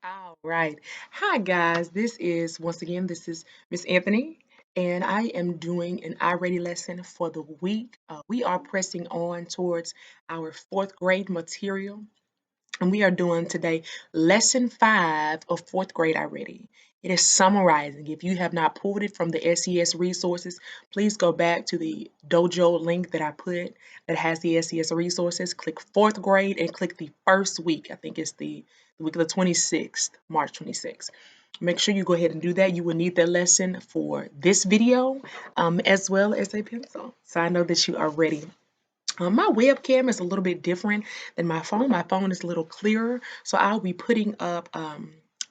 All right. Hi, guys. This is Miss Anthony, and I am doing an IREADY lesson for the week. We are pressing on towards our fourth grade material, and we are doing today lesson 5 of fourth grade IREADY. It is summarizing. If you have not pulled it from the SES resources, please go back to the dojo link that I put that has the SES resources. Click fourth grade and click the first week. I think it's the week of the 26th, March 26th. Make sure you go ahead and do that. You will need that lesson for this video as well as a pencil. So I know that you are ready. My webcam is a little bit different than my phone. My phone is a little clearer, so I'll be putting up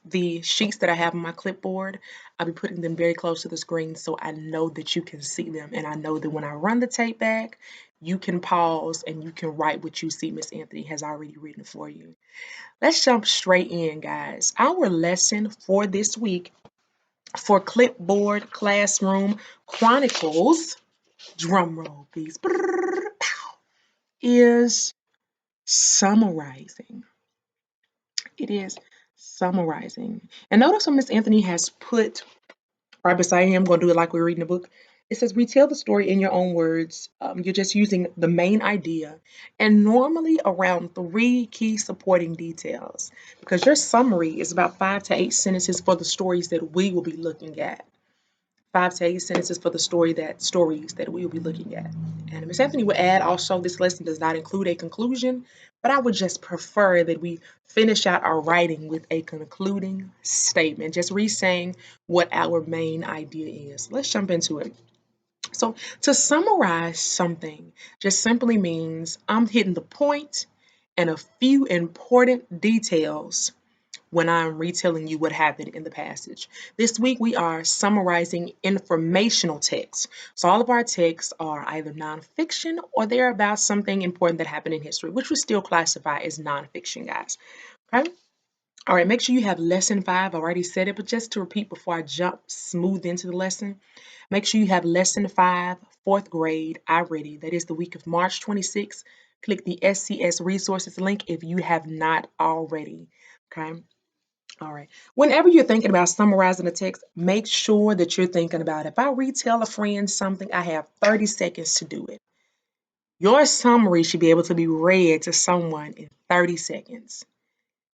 the sheets that I have on my clipboard. I'll be putting them very close to the screen so I know that you can see them, and I know that when I run the tape back, you can pause and you can write what you see Miss Anthony has already written for you. Let's jump straight in, guys. Our lesson for this week for Clipboard Classroom Chronicles, drum roll please, is summarizing. It is summarizing. And notice what Miss Anthony has put right beside him. I'm going to do it like we're reading a book. It says, retell the story in your own words. You're just using the main idea and normally around 3 key supporting details because your summary is about 5 to 8 sentences for the stories that we will be looking at. 5 to 8 sentences for the stories that we will be looking at. And Ms. Anthony would add also this lesson does not include a conclusion, but I would just prefer that we finish out our writing with a concluding statement, just re-saying what our main idea is. Let's jump into it. So to summarize something just simply means I'm hitting the point and a few important details when I'm retelling you what happened in the passage. This week we are summarizing informational texts. So all of our texts are either nonfiction or they're about something important that happened in history, which we still classify as nonfiction, guys. Okay? All right, make sure you have lesson 5. I already said it, but just to repeat before I jump smooth into the lesson, make sure you have lesson 5, fourth grade, iReady. That is the week of March 26th. Click the SCS resources link if you have not already. Okay? All right. Whenever you're thinking about summarizing a text, make sure that you're thinking about if I retell a friend something, I have 30 seconds to do it. Your summary should be able to be read to someone in 30 seconds,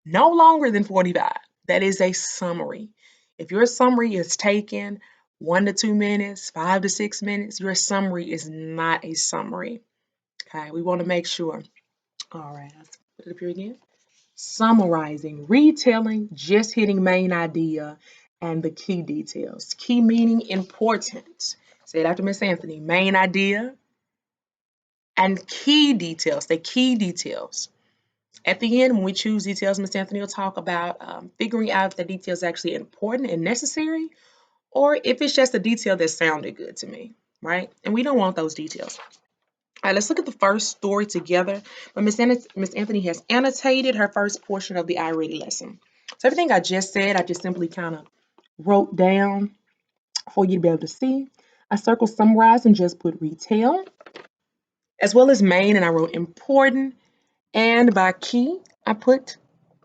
no longer than 45. That is a summary. If your summary is taken 1 to 2 minutes, 5 to 6 minutes, your summary is not a summary. Okay, we want to make sure. All right, let's put it up here again. Summarizing, retelling, just hitting main idea and the key details. Key meaning important. Say it after Miss Anthony. Main idea and key details. The key details. At the end, when we choose details, Miss Anthony will talk about figuring out if the detail is actually important and necessary or if it's just a detail that sounded good to me, right? And we don't want those details. All right, let's look at the first story together. But Miss Anthony has annotated her first portion of the iReady lesson. So everything I just said, I just simply kind of wrote down for you to be able to see. I circled summarize and just put retail, as well as main, and I wrote important. And by key, I put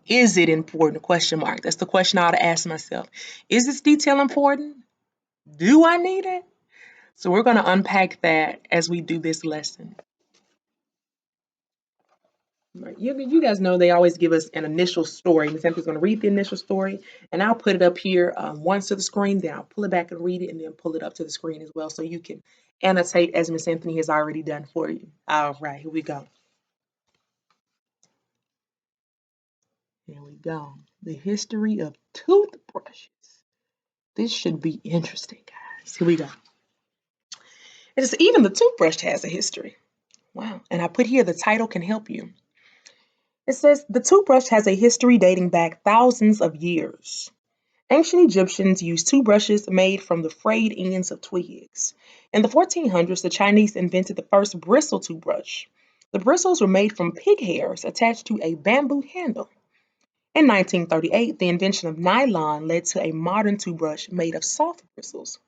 is it important? Question mark. That's the question I ought to ask myself. Is this detail important? Do I need it? So we're going to unpack that as we do this lesson. Right. You guys know they always give us an initial story. Miss Anthony's going to read the initial story, and I'll put it up here once to the screen. Then I'll pull it back and read it, and then pull it up to the screen as well, so you can annotate as Miss Anthony has already done for you. All right, here we go. Here we go. The history of toothbrushes. This should be interesting, guys. Here we go. It is even the toothbrush has a history. Wow. And I put here the title can help you. It says the toothbrush has a history dating back thousands of years. Ancient Egyptians used toothbrushes made from the frayed ends of twigs. In the 1400s, the Chinese invented the first bristle toothbrush. The bristles were made from pig hairs attached to a bamboo handle. In 1938, the invention of nylon led to a modern toothbrush made of soft bristles.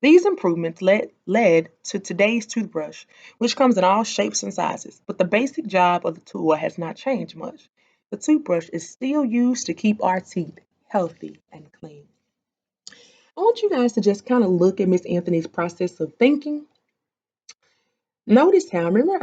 These improvements led to today's toothbrush, which comes in all shapes and sizes, but the basic job of the tool has not changed much. the toothbrush is still used to keep our teeth healthy and clean. I want you guys to just kind of look at Miss Anthony's process of thinking. Notice how, remember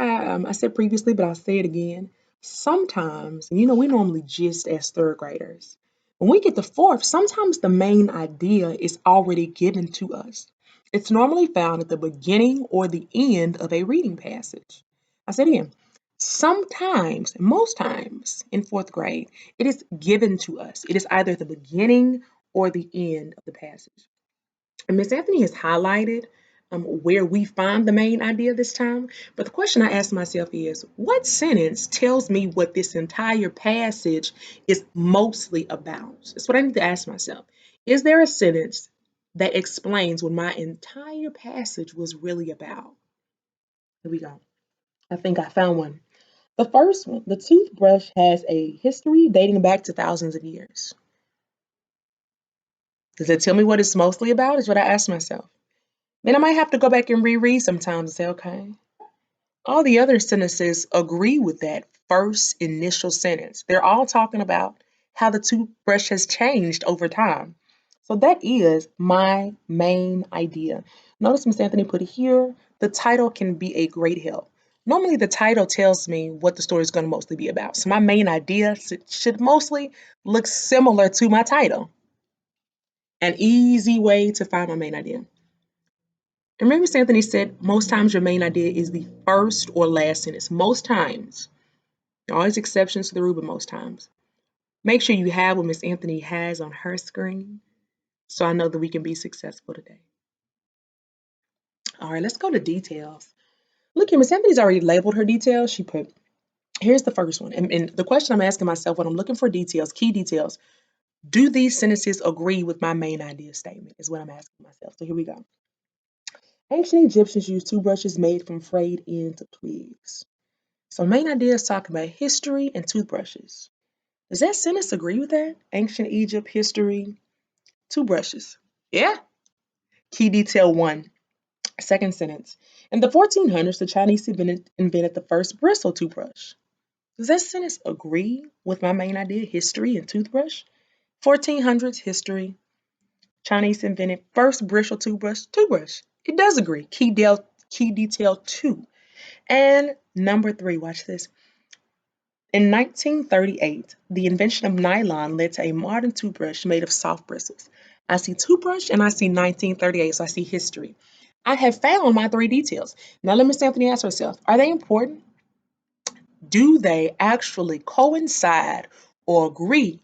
I said previously, but I'll say it again. Sometimes, and we normally gist as third graders. When we get to fourth, sometimes the main idea is already given to us. It's normally found at the beginning or the end of a reading passage. I said again, sometimes, most times in fourth grade, it is given to us. It is either at the beginning or the end of the passage. And Miss Anthony has highlighted where we find the main idea this time. But the question I ask myself is, what sentence tells me what this entire passage is mostly about? That's what I need to ask myself. Is there a sentence that explains what my entire passage was really about? Here we go. I think I found one. The first one, the toothbrush has a history dating back to thousands of years. Does it tell me what it's mostly about? Is what I ask myself. Then I might have to go back and reread sometimes and say, okay, all the other sentences agree with that first initial sentence. They're all talking about how the toothbrush has changed over time. So that is my main idea. Notice Miss Anthony put it here. The title can be a great help. Normally the title tells me what the story is going to mostly be about. So my main idea should mostly look similar to my title. An easy way to find my main idea. Remember, Miss Anthony said most times your main idea is the first or last sentence. Most times. There are always exceptions to the rule, but most times. Make sure you have what Miss Anthony has on her screen so I know that we can be successful today. All right, let's go to details. Look here, Miss Anthony's already labeled her details. She put, here's the first one. And the question I'm asking myself when I'm looking for details, key details, do these sentences agree with my main idea statement is what I'm asking myself. So here we go. Ancient Egyptians used toothbrushes made from frayed ends of twigs. So main idea is talking about history and toothbrushes. Does that sentence agree with that? Ancient Egypt, history, toothbrushes. Yeah. Key detail one. Second sentence. In the 1400s, the Chinese invented the first bristle toothbrush. Does that sentence agree with my main idea, history and toothbrush? 1400s, history. Chinese invented first bristle toothbrush. It does agree. Key detail two. And number three, watch this. In 1938, the invention of nylon led to a modern toothbrush made of soft bristles. I see toothbrush and I see 1938, so I see history. I have found my three details. Now let Miss Anthony ask herself, are they important? Do they actually coincide or agree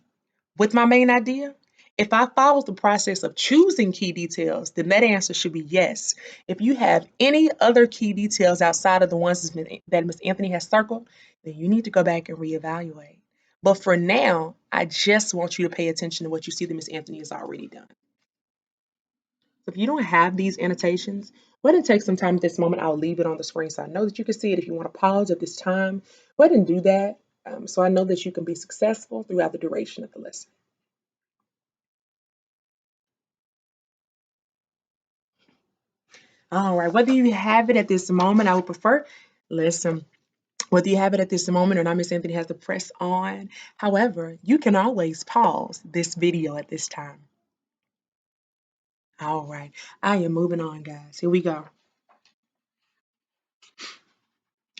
with my main idea? If I follow the process of choosing key details, then that answer should be yes. If you have any other key details outside of the ones that Ms. Anthony has circled, then you need to go back and reevaluate. But for now, I just want you to pay attention to what you see that Ms. Anthony has already done. So if you don't have these annotations, go ahead and take some time at this moment. I'll leave it on the screen so I know that you can see it. If you want to pause at this time, go ahead and do that so I know that you can be successful throughout the duration of the lesson. All right, whether you have it at this moment, I would prefer, listen, whether you have it at this moment or not, Miss Anthony has to press on. However, you can always pause this video at this time. All right, I am moving on, guys. Here we go.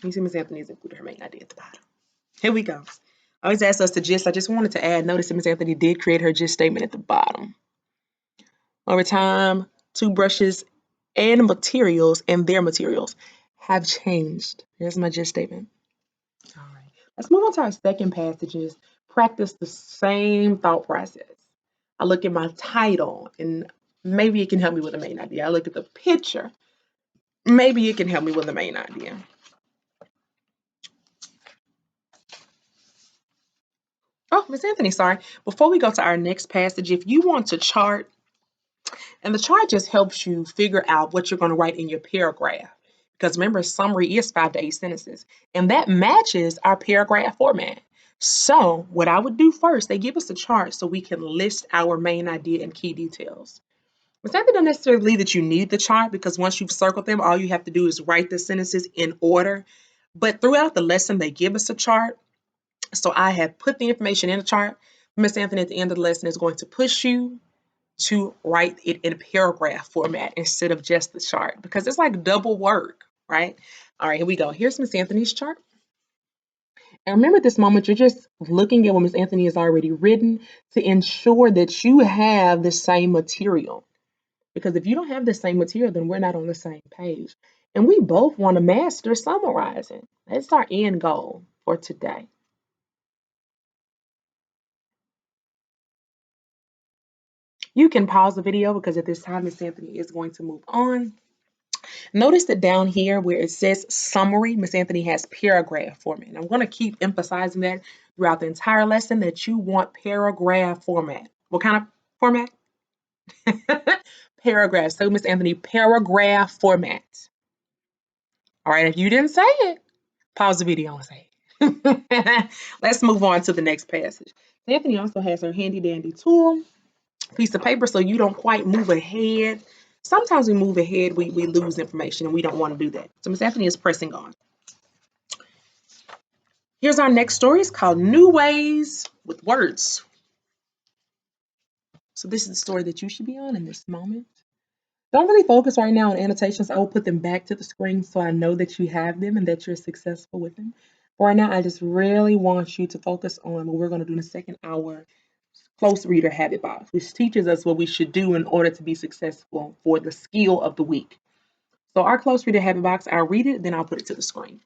You see Miss Anthony's included her main idea at the bottom. Here we go. I always ask us to gist. I just wanted to add, notice that Miss Anthony did create her gist statement at the bottom. Over time, toothbrushes and their materials have changed. Here's my gist statement. All right, let's move on to our second passages. Practice the same thought process. I look at my title and maybe it can help me with the main idea. I look at the picture. Maybe it can help me with the main idea. Oh, Miss Anthony, sorry. Before we go to our next passage, if you want to chart, and the chart just helps you figure out what you're going to write in your paragraph. Because remember, summary is 5 to 8 sentences, and that matches our paragraph format. So what I would do first, they give us a chart so we can list our main idea and key details. It's not that necessarily that you need the chart because once you've circled them, all you have to do is write the sentences in order. But throughout the lesson, they give us a chart So I have put the information in a chart. Miss Anthony at the end of the lesson is going to push you to write it in paragraph format instead of just the chart because it's like double work, right? All right, here we go. Here's Miss Anthony's chart. And remember at this moment, you're just looking at what Miss Anthony has already written to ensure that you have the same material. Because if you don't have the same material, then we're not on the same page. And we both want to master summarizing. That's our end goal for today. You can pause the video because at this time, Miss Anthony is going to move on. Notice that down here where it says summary, Miss Anthony has paragraph format. And I'm going to keep emphasizing that throughout the entire lesson that you want paragraph format. What kind of format? Paragraph. So Miss Anthony, paragraph format. All right, if you didn't say it, pause the video and say it. Let's move on to the next passage. Anthony also has her handy dandy tool, piece of paper, so you don't quite move ahead. Sometimes we move ahead, we lose information, and we don't want to do that. So Miss Anthony is pressing on. Here's our next story. It's called New Ways with Words. So this is the story that you should be on in this moment. Don't really focus right now on annotations. I will put them back to the screen so I know that you have them and that you're successful with them. But right now, I just really want you to focus on what we're going to do in the second hour, close reader habit box, which teaches us what we should do in order to be successful for the skill of the week. So our close reader habit box, I'll read it, then I'll put it to the screen.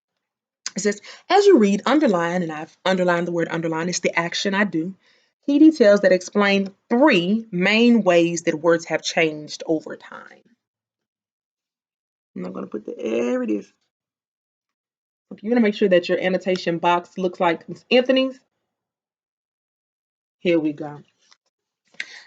It says, as you read, underline, and I've underlined the word underline, it's the action I do. Key details that explain 3 main ways that words have changed over time. I'm not going to put there it is. If you're going to make sure that your annotation box looks like Miss Anthony's, here we go. All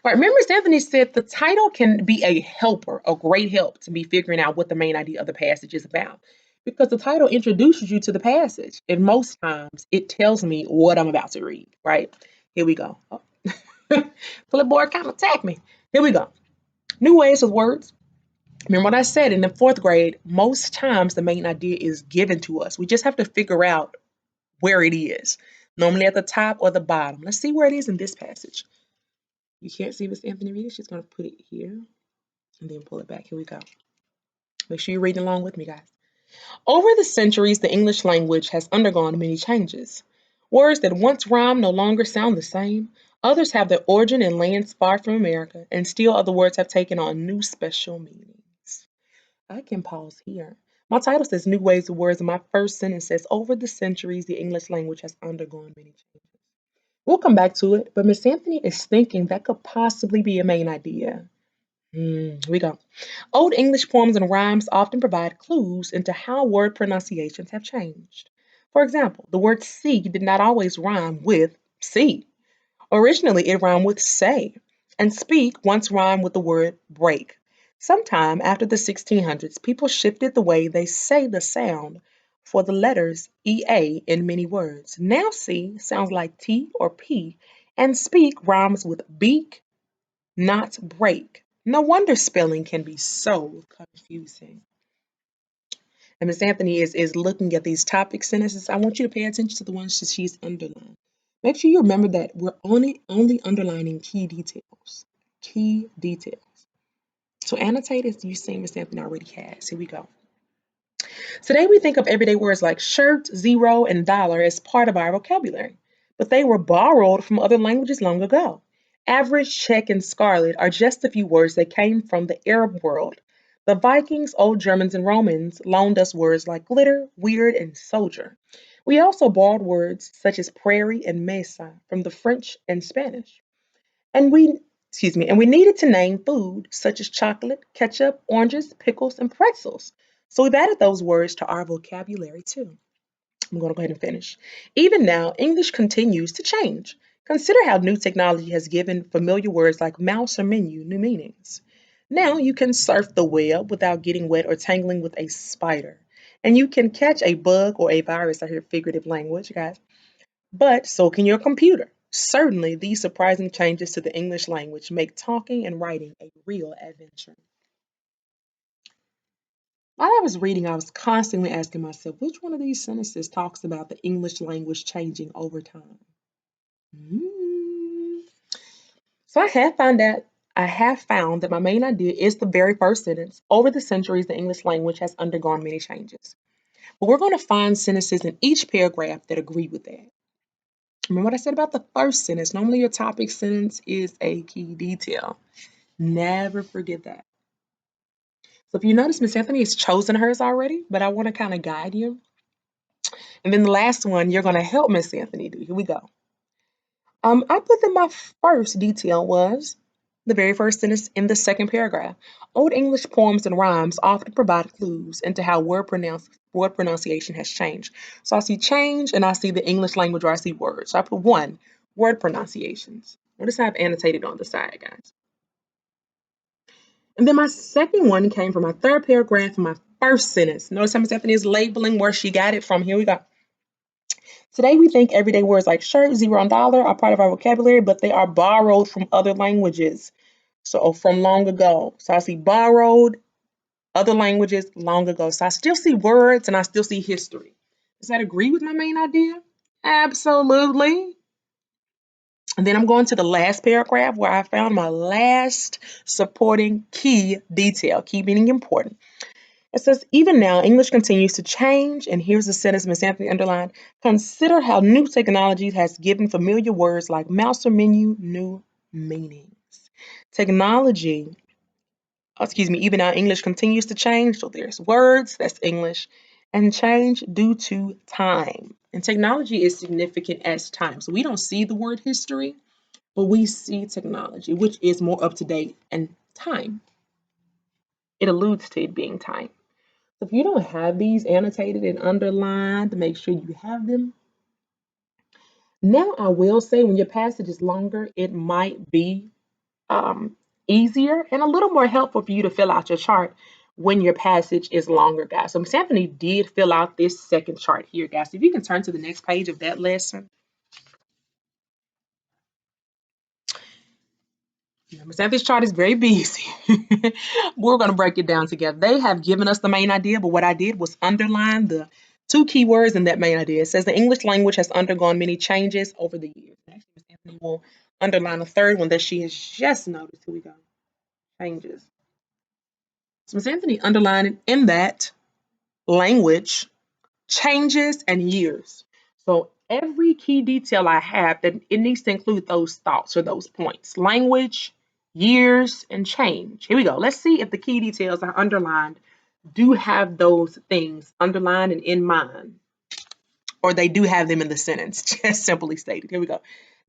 right, remember Miss Anthony said the title can be a helper, a great help to be figuring out what the main idea of the passage is about. Because the title introduces you to the passage, and most times it tells me what I'm about to read, right? Here we go. Oh. Flipboard kind of attacked me. Here we go. New ways with words. Remember what I said in the 4th grade, most times the main idea is given to us. We just have to figure out where it is, normally at the top or the bottom. Let's see where it is in this passage. You can't see Miss Anthony read it. She's going to put it here and then pull it back. Here we go. Make sure you're reading along with me, guys. Over the centuries, the English language has undergone many changes. Words that once rhymed no longer sound the same. Others have their origin in lands far from America, and still other words have taken on new special meanings. I can pause here. My title says New Ways of Words, and my first sentence says, over the centuries, the English language has undergone many changes. We'll come back to it, but Miss Anthony is thinking that could possibly be a main idea. Here we go. Old English poems and rhymes often provide clues into how word pronunciations have changed. For example, the word see did not always rhyme with see. Originally, it rhymed with say, and speak once rhymed with the word break. Sometime after the 1600s, people shifted the way they say the sound for the letters EA in many words. Now see sounds like T or P, and speak rhymes with beak, not break. No wonder spelling can be so confusing. And Miss Anthony is looking at these topic sentences. I want you to pay attention to the ones that she's underlined. Make sure you remember that we're only underlining key details. Key details. So annotate as you see Miss Anthony already has. Here we go. Today we think of everyday words like shirt, zero, and dollar as part of our vocabulary, but they were borrowed from other languages long ago. Average, check, and scarlet are just a few words that came from the Arab world. The Vikings, Old Germans, and Romans loaned us words like glitter, weird, and soldier. We also borrowed words such as prairie and mesa from the French and Spanish. And we needed to name food such as chocolate, ketchup, oranges, pickles, and pretzels. So we've added those words to our vocabulary too. I'm going to go ahead and finish. Even now, English continues to change. Consider how new technology has given familiar words like mouse or menu new meanings. Now you can surf the web without getting wet or tangling with a spider. And you can catch a bug or a virus. I hear figurative language, guys. But so can your computer. Certainly, these surprising changes to the English language make talking and writing a real adventure. While I was reading, I was constantly asking myself, which one of these sentences talks about the English language changing over time? Hmm. So I have found that my main idea is the very first sentence. Over the centuries, the English language has undergone many changes. But we're going to find sentences in each paragraph that agree with that. Remember what I said about the first sentence? Normally your topic sentence is a key detail. Never forget that. So if you notice, Miss Anthony has chosen hers already, but I want to kind of guide you. And then the last one you're going to help Miss Anthony do. Here we go. I put that my first detail was the very first sentence in the second paragraph. Old English poems and rhymes often provide clues into how word pronunciation has changed. So I see change and I see the English language where I see words. So I put one, word pronunciations. Notice I've annotated on the side, guys. And then my second one came from my third paragraph in my first sentence. Notice how Miss Anthony is labeling where she got it from. Here we go. Today we think everyday words like shirt, zero, and dollar are part of our vocabulary, but they are borrowed from other languages. So from long ago. So I see borrowed, other languages, long ago. So I still see words and I still see history. Does that agree with my main idea? Absolutely. And then I'm going to the last paragraph where I found my last supporting key detail, key meaning important. It says, even now, English continues to change. And here's the sentence Miss Anthony underlined. Consider how new technology has given familiar words like mouse or menu new meanings. Technology, even now, English continues to change. So there's words, that's English, and change due to time. And technology is significant as time. So we don't see the word history, but we see technology, which is more up to date, and time. It alludes to it being time. So if you don't have these annotated and underlined, make sure you have them. Now, I will say when your passage is longer, it might be easier and a little more helpful for you to fill out your chart when your passage is longer, guys. So Miss Anthony did fill out this second chart here, guys. If you can turn to the next page of that lesson. Miss Anthony's chart is very busy. We're going to break it down together. They have given us the main idea, but what I did was underline the two key words in that main idea. It says the English language has undergone many changes over the years. Actually, Miss Anthony will underline a third one that she has just noticed. Here we go. Changes. So Miss Anthony underlined in that language changes and years. So every key detail I have, that it needs to include those thoughts or those points. Language, years, and change. Here we go. Let's see if the key details I underlined do have those things underlined and in mind, or they do have them in the sentence, just simply stated. Here we go.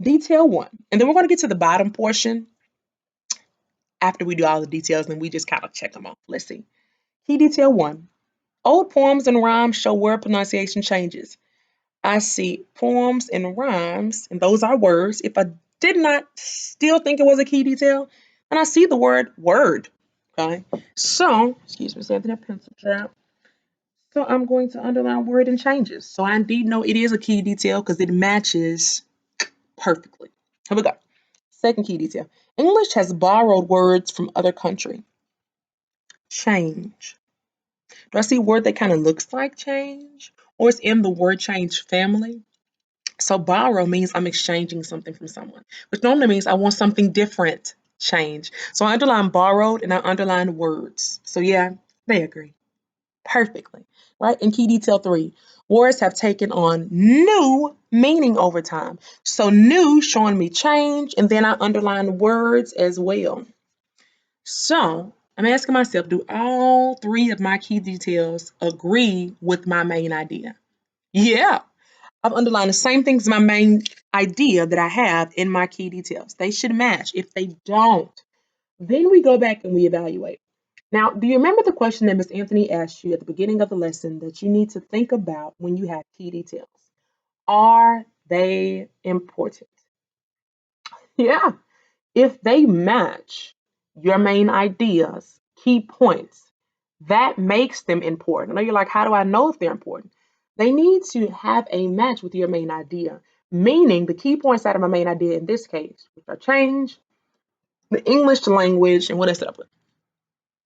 Detail one. And then we're going to get to the bottom portion after we do all the details, and we just kind of check them off. Let's see. Key detail one. Old poems and rhymes show word pronunciation changes. I see poems and rhymes, and those are words. If I did not still think it was a key detail, and I see the word word. Okay. So, excuse me, something a pencil drop. So I'm going to underline word and changes. So I indeed know it is a key detail because it matches perfectly. Here we go. Second key detail. English has borrowed words from other country. Change. Do I see a word that kind of looks like change? Or it's in the word change family? So borrow means I'm exchanging something from someone, which normally means I want something different, change. So I underline borrowed and I underline words. So yeah, they agree perfectly, right? In key detail three, words have taken on new meaning over time. So new showing me change, and then I underline words as well. So I'm asking myself, do all three of my key details agree with my main idea? Yeah, I've underlined the same things as my main idea that I have in my key details. They should match. If they don't, then we go back and we evaluate. Now, do you remember the question that Miss Anthony asked you at the beginning of the lesson that you need to think about when you have key details? Are they important? Yeah. If they match your main ideas, key points, that makes them important. I know you're like, how do I know if they're important? They need to have a match with your main idea, meaning the key points out of my main idea in this case, which are change, the English language, and what else did I put?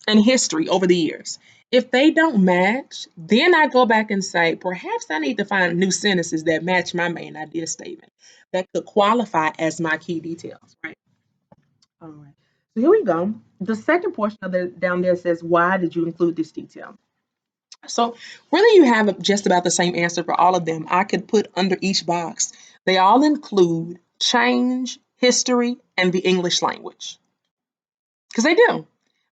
and history over the years. If they don't match, then I go back and say, perhaps I need to find new sentences that match my main idea statement that could qualify as my key details, right? All right. So here we go. The second portion of the down there says, why did you include this detail? So whether you have just about the same answer for all of them, I could put under each box. They all include change, history, and the English language. Because they do.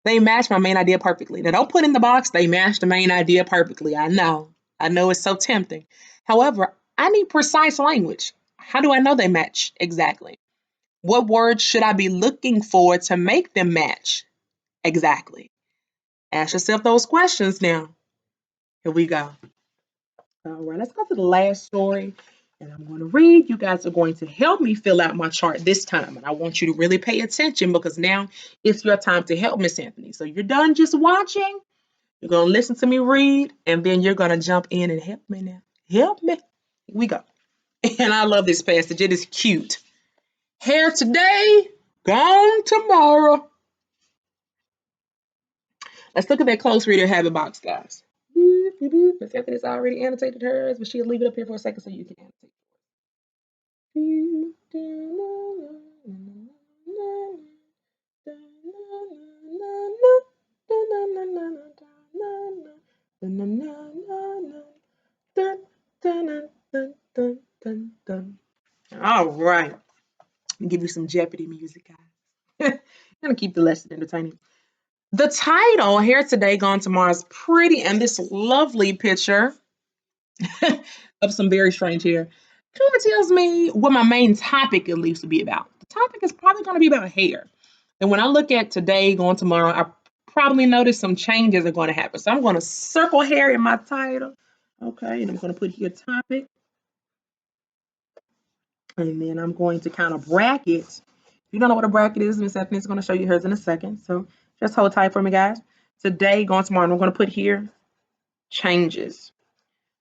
They match my main idea perfectly. Now, don't put in the box, they match the main idea perfectly. I know. I know it's so tempting. However, I need precise language. How do I know they match exactly? What words should I be looking for to make them match exactly? Ask yourself those questions now. Here we go. All right, let's go to the last story. And I'm going to read. You guys are going to help me fill out my chart this time. And I want you to really pay attention because now it's your time to help Miss Anthony. So you're done just watching. You're going to listen to me read. And then you're going to jump in and help me now. Help me. Here we go. And I love this passage. It is cute. Here today, gone tomorrow. Let's look at that close reader habit box, guys. Miss Anthony's already annotated hers, but she'll leave it up here for a second so you can annotate. All right. I'll give you some Jeopardy music, guys. I'm gonna keep the lesson entertaining. The title here today, gone tomorrow is pretty, and this lovely picture of some very strange hair kind of tells me what my main topic at least will be about. The topic is probably going to be about hair. And when I look at today, going tomorrow, I probably notice some changes are going to happen. So I'm going to circle hair in my title. Okay, and I'm going to put here topic. And then I'm going to kind of bracket. If you don't know what a bracket is, Miss Anthony's going to show you hers in a second. So just hold tight for me, guys. Today, going tomorrow, and I'm going to put here changes.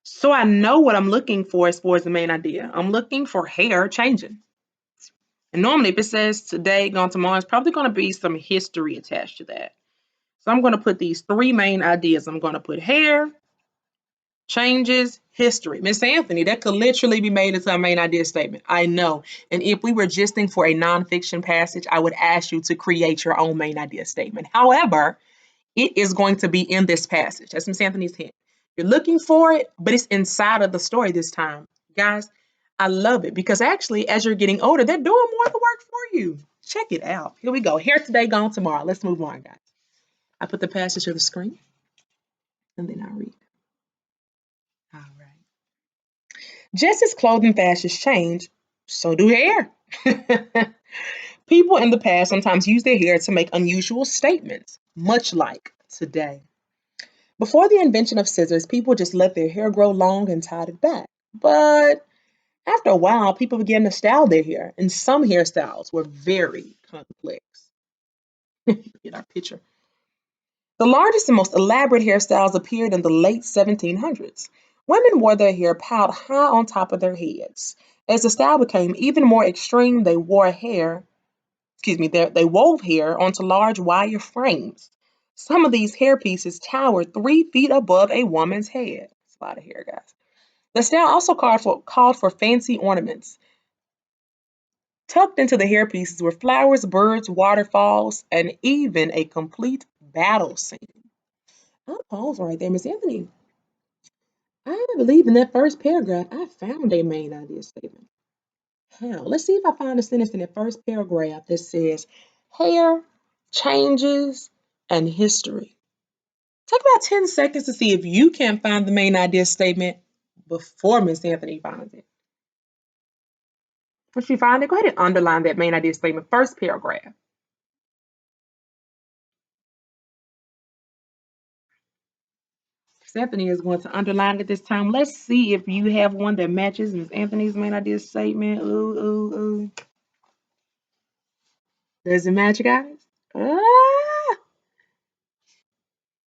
So I know what I'm looking for as far as the main idea. I'm looking for hair changing. And normally if it says today, gone tomorrow, it's probably going to be some history attached to that. So I'm going to put these three main ideas. I'm going to put hair, changes, history. Miss Anthony, that could literally be made into a main idea statement. I know. And if we were gisting for a nonfiction passage, I would ask you to create your own main idea statement. However, it is going to be in this passage. That's Miss Anthony's hint. You're looking for it, but it's inside of the story this time. Guys, I love it because actually, as you're getting older, they're doing more of the work for you. Check it out. Here we go. Here today, gone tomorrow. Let's move on, guys. I put the passage on the screen, and then I read. All right. Just as clothing fashions change, so do hair. People in the past sometimes use their hair to make unusual statements, much like today. Before the invention of scissors, people just let their hair grow long and tied it back. But after a while, people began to style their hair, and some hairstyles were very complex. Get our picture. The largest and most elaborate hairstyles appeared in the late 1700s. Women wore their hair piled high on top of their heads. As the style became even more extreme, they wove hair onto large wire frames. Some of these hair pieces towered 3 feet above a woman's head. That's a lot of hair, guys. The style also called for fancy ornaments. Tucked into the hair pieces were flowers, birds, waterfalls, and even a complete battle scene. I'll pause right there, Miss Anthony. I believe in that first paragraph, I found a main idea statement. How? Let's see if I find a sentence in the first paragraph that says hair, changes, and history. Take about 10 seconds to see if you can find the main idea statement before Miss Anthony finds it. Once you find it, go ahead and underline that main idea statement, first paragraph. Miss Anthony is going to underline it this time. Let's see if you have one that matches Miss Anthony's main idea statement. Ooh, ooh, ooh. Does it match, guys? Ah,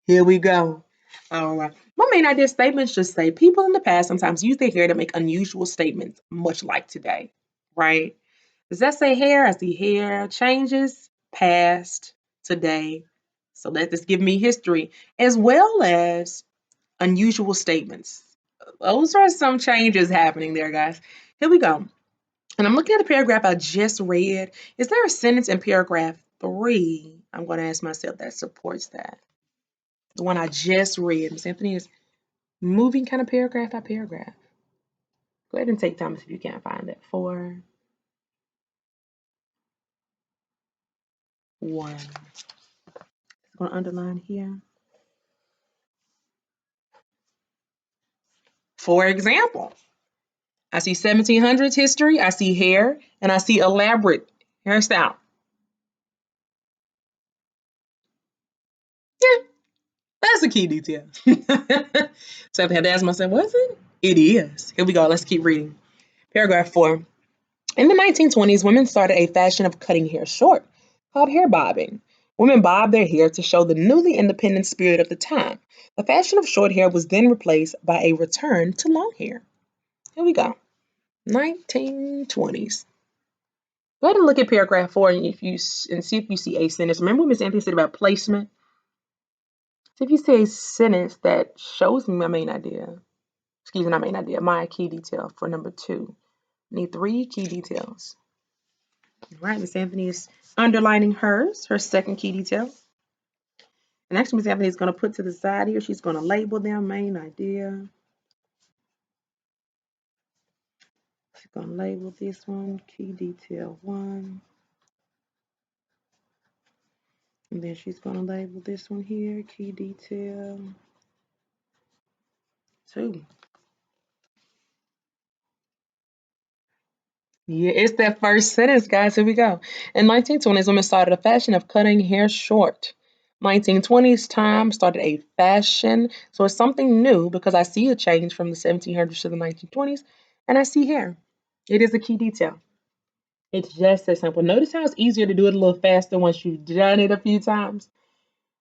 here we go. All right. My main idea statements just say people in the past sometimes use their hair to make unusual statements, much like today, right? Does that say hair? I see hair, changes, past, today, So let this give me history as well as unusual statements. Those are some changes happening there, guys. Here we go. And I'm looking at the paragraph I just read. Is there a sentence in paragraph 3? I'm going to ask myself that supports that. The one I just read. Miss Anthony is moving kind of paragraph by paragraph. Go ahead and take time if you can't find it. 4, 1. I'm going to underline here. For example, I see 1700s history, I see hair, and I see elaborate hairstyle. Yeah, that's a key detail. So I had to ask myself, was it? It is. Here we go. Let's keep reading. Paragraph 4. In the 1920s, women started a fashion of cutting hair short called hair bobbing. Women bobbed their hair to show the newly independent spirit of the time. The fashion of short hair was then replaced by a return to long hair. Here we go. 1920s. Go ahead and look at paragraph 4 and see if you see a sentence. Remember what Miss Anthony said about placement? So if you see a sentence that shows me my main idea, my key detail for number 2. Need 3 key details. All right, Miss Anthony is underlining her second key detail. And actually, Miss Anthony is going to put to the side here, she's going to label them main idea. She's going to label this one key detail 1. And then she's going to label this one here key detail 2. Yeah, it's that first sentence, guys. Here we go. In 1920s, women started a fashion of cutting hair short. 1920s time started a fashion. So it's something new because I see a change from the 1700s to the 1920s, and I see hair. It is a key detail. It's just that simple. Notice how it's easier to do it a little faster once you've done it a few times.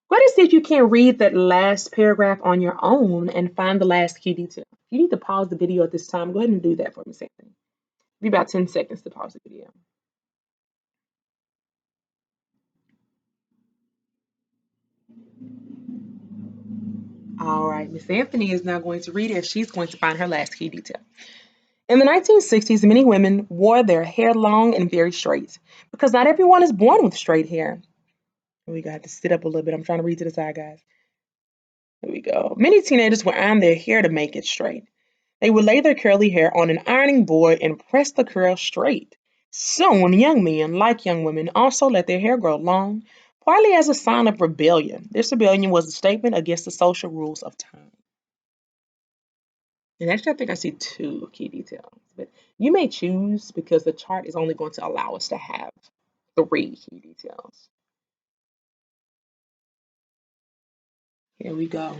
Go ahead and see if you can read that last paragraph on your own and find the last key detail. If you need to pause the video at this time, go ahead and do that for me, Anthony. Be about 10 seconds to pause the video. All right, Miss Anthony is now going to read it. She's going to find her last key detail. In the 1960s, many women wore their hair long and very straight because not everyone is born with straight hair. We got to sit up a little bit. I'm trying to read to the side, guys. Here we go. Many teenagers would iron their hair to make it straight. They would lay their curly hair on an ironing board and press the curl straight. Soon, young men, like young women, also let their hair grow long, partly as a sign of rebellion. This rebellion was a statement against the social rules of time. And actually, I think I see 2 key details, but you may choose because the chart is only going to allow us to have 3 key details. Here we go.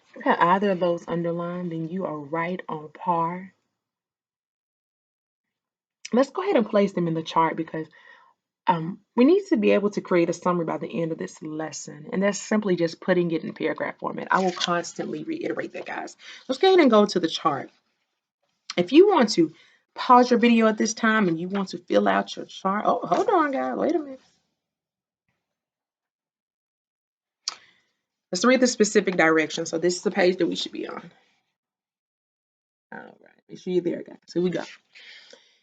If you have either of those underlined, then you are right on par. Let's go ahead and place them in the chart because we need to be able to create a summary by the end of this lesson, and that's simply just putting it in paragraph format. I will constantly reiterate that, guys. Let's go ahead and go to the chart. If you want to pause your video at this time and you want to fill out your chart, oh, hold on, guys, wait a minute. Let's read the specific direction. So this is the page that we should be on. All right, make sure you're there, guys. Here we go.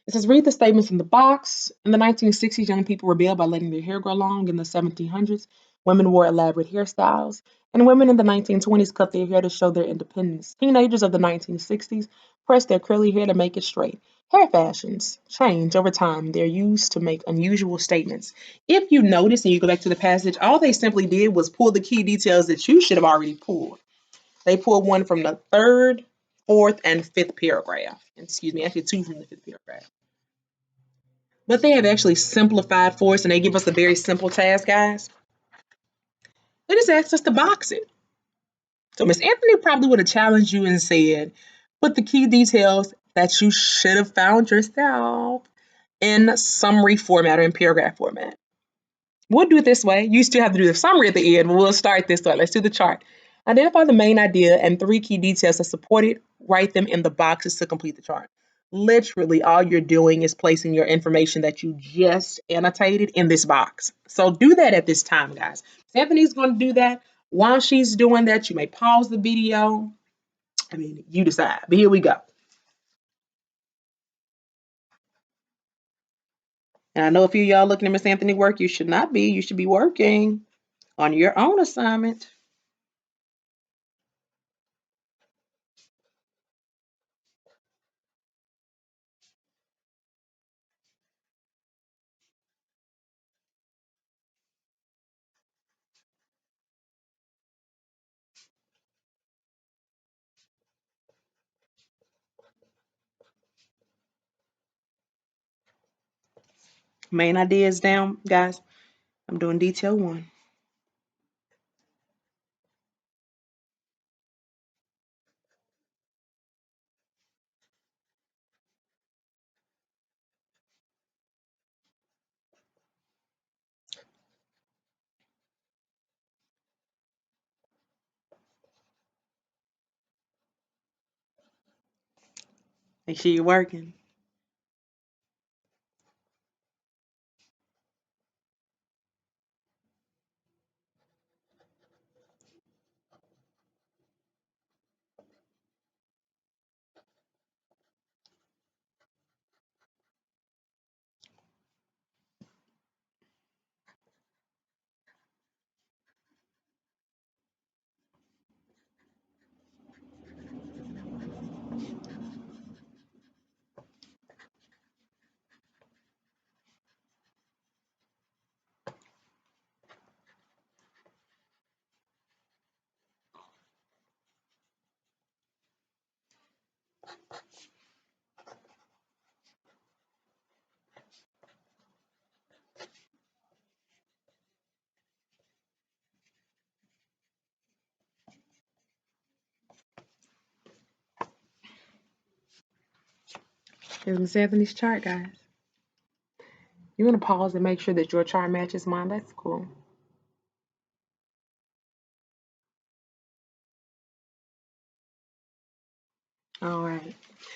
It says, read the statements in the box. In the 1960s, young people rebelled by letting their hair grow long. In the 1700s, women wore elaborate hairstyles. And women in the 1920s cut their hair to show their independence. Teenagers of the 1960s pressed their curly hair to make it straight. Hair fashions change over time. They're used to make unusual statements. If you notice and you go back to the passage, all they simply did was pull the key details that you should have already pulled. They pulled one from the 3rd, 4th, and 5th paragraph. Excuse me, actually 2 from the 5th paragraph. But they have actually simplified for us, and they give us a very simple task, guys. They just asked us to box it. So Miss Anthony probably would have challenged you and said, put the key details that you should have found yourself in summary format or in paragraph format. We'll do it this way. You still have to do the summary at the end, but we'll start this way. Let's do the chart. Identify the main idea and 3 key details that support it. Write them in the boxes to complete the chart. Literally, all you're doing is placing your information that you just annotated in this box. So do that at this time, guys. Anthony's going to do that. While she's doing that, you may pause the video. I mean, you decide. But here we go. And I know a few of y'all looking at Miss Anthony work. You should not be. You should be working on your own assignment. Main ideas down, guys. I'm doing detail 1. Make sure you're working. Here's Miss Anthony's chart, guys. You want to pause and make sure that your chart matches mine. That's cool. All right.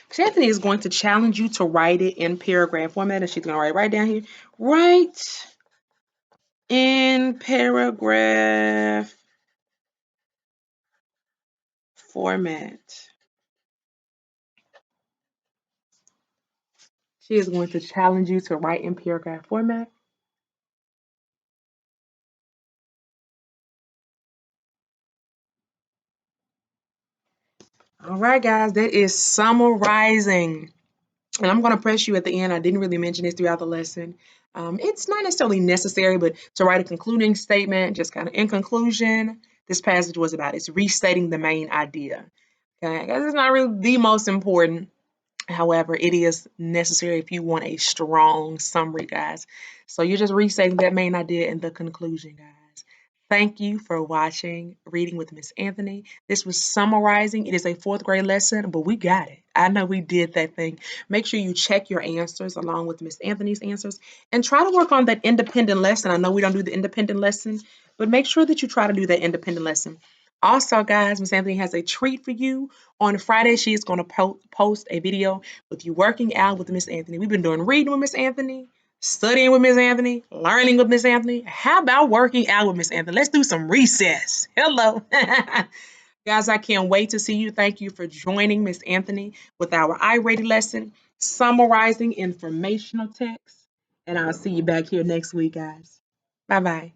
Miss Anthony is going to challenge you to write it in paragraph format, and she's going to write right down here. Write in paragraph format. She is going to challenge you to write in paragraph format. All right, guys, that is summarizing. And I'm going to press you at the end. I didn't really mention this throughout the lesson. It's not necessarily necessary, but to write a concluding statement, just kind of in conclusion, this passage was about it's restating the main idea. Okay, I guess it's not really the most important. However, it is necessary if you want a strong summary, guys. So you're just restating that main idea in the conclusion, guys. Thank you for watching Reading with Miss Anthony. This was summarizing. It is a 4th grade lesson, but we got it. I know we did that thing. Make sure you check your answers along with Miss Anthony's answers and try to work on that independent lesson. I know we don't do the independent lesson, but make sure that you try to do that independent lesson. Also, guys, Miss Anthony has a treat for you. On Friday, she is going to post a video with you working out with Miss Anthony. We've been doing reading with Miss Anthony, studying with Miss Anthony, learning with Miss Anthony. How about working out with Miss Anthony? Let's do some recess. Hello. Guys, I can't wait to see you. Thank you for joining Miss Anthony with our IREADY lesson, Summarizing Informational Text. And I'll see you back here next week, guys. Bye-bye.